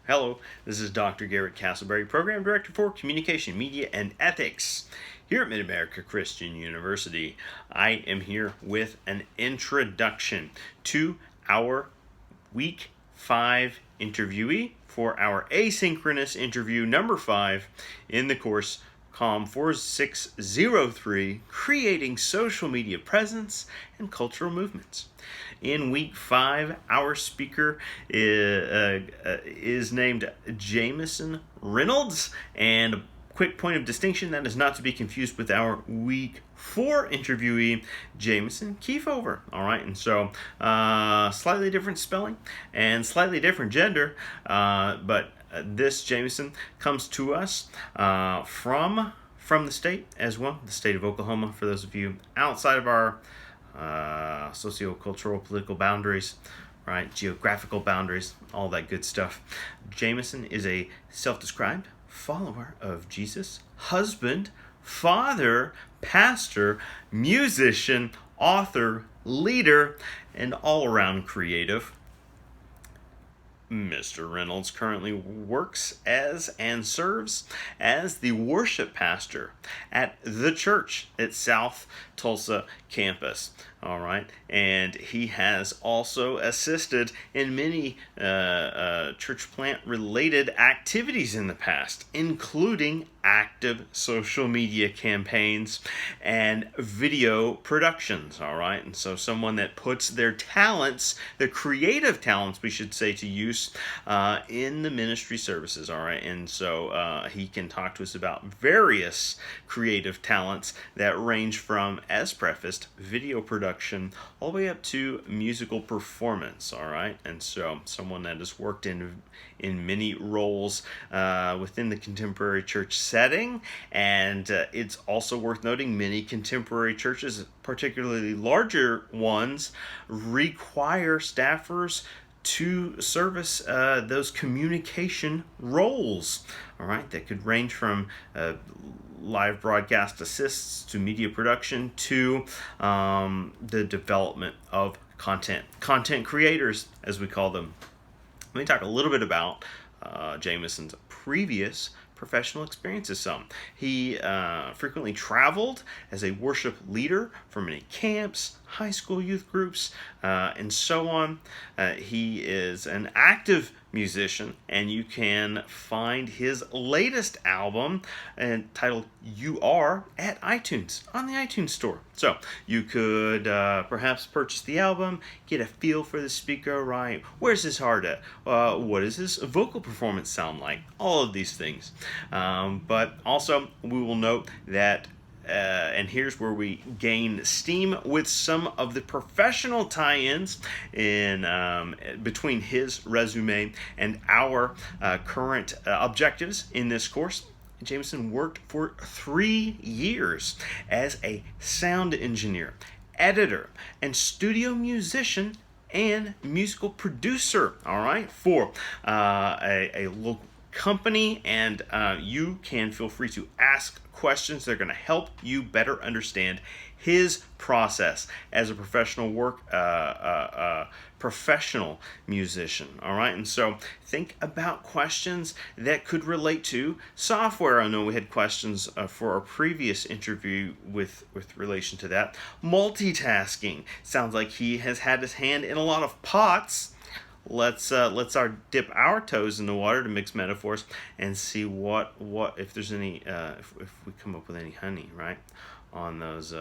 Hello, this is Dr. Garrett Castleberry, Program Director for Communication, Media, and Ethics here at Mid-America Christian University. I am here with an introduction to our Week 5 interviewee for our asynchronous interview number 5 in the course COM 4603, Creating Social Media Presence and Cultural Movements. In Week 5, our speaker is named Jameson Reynolds, and a quick point of distinction, that is not to be confused with our Week 4 interviewee, Jameson Kiefover. All right, and so slightly different spelling and slightly different gender, but this Jameson comes to us from the state as well, the state of Oklahoma, for those of you outside of our socio-cultural political boundaries, right, geographical boundaries, all that good stuff. Jameson is a self-described follower of Jesus, husband, father, pastor, musician, author, leader, and all-around creative. Mr. Reynolds currently works as and serves as the worship pastor at the church at South Tulsa campus. All right, and he has also assisted in many church plant related activities in the past, including active social media campaigns and video productions. All right, and so someone that puts their talents, their creative talents, we should say, to use in the ministry services. All right, and so he can talk to us about various creative talents that range from, as prefaced, video production all the way up to musical performance. All right, and so someone that has worked in many roles within the contemporary church setting, and it's also worth noting many contemporary churches, particularly larger ones, require staffers to service those communication roles. All right, that could range from live broadcast assists to media production to the development of content creators, as we call them. Let me talk a little bit about Jameson's previous professional experiences some. He frequently traveled as a worship leader for many camps, high school youth groups, and so on. He is an active musician, and you can find his latest album entitled You Are at iTunes, on the iTunes store. So you could perhaps purchase the album, get a feel for the speaker, right? Where's his heart at? What does his vocal performance sound like? All of these things. But also, we will note that and here's where we gain steam with some of the professional tie-ins in between his resume and our current objectives in this course. Jameson worked for 3 years as a sound engineer, editor, and studio musician and musical producer, all right, for a local company, and you can feel free to ask questions. They're going to help you better understand his process as a professional musician. All right, and so think about questions that could relate to software. I know we had questions for our previous interview with relation to that. Multitasking sounds like he has had his hand in a lot of pots. Let's dip our toes in the water, to mix metaphors, and see what if there's any if we come up with any honey, right, on those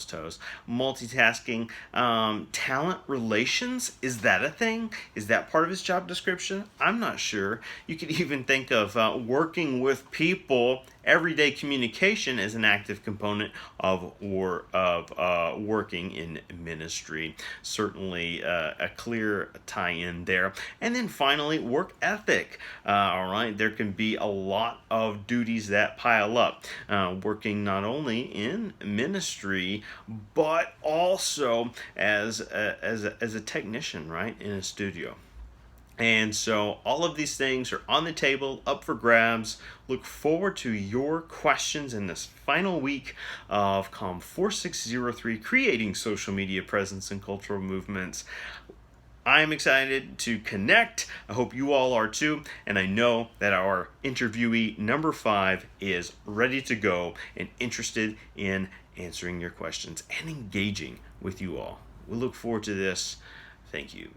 toes. Multitasking, talent relations, is that a thing? Is that part of his job description? I'm not sure. You could even think of working with people. Everyday communication is an active component of working in ministry. Certainly a clear tie-in there. And then finally, work ethic. All right, there can be a lot of duties that pile up. Working not only in ministry, but also as a technician, right, in a studio. And so all of these things are on the table, up for grabs. Look forward to your questions in this final week of COM 4603, Creating Social Media Presence and Cultural Movements. I'm excited to connect. I hope you all are too. And I know that our interviewee number 5 is ready to go and interested in answering your questions and engaging with you all. We look forward to this. Thank you.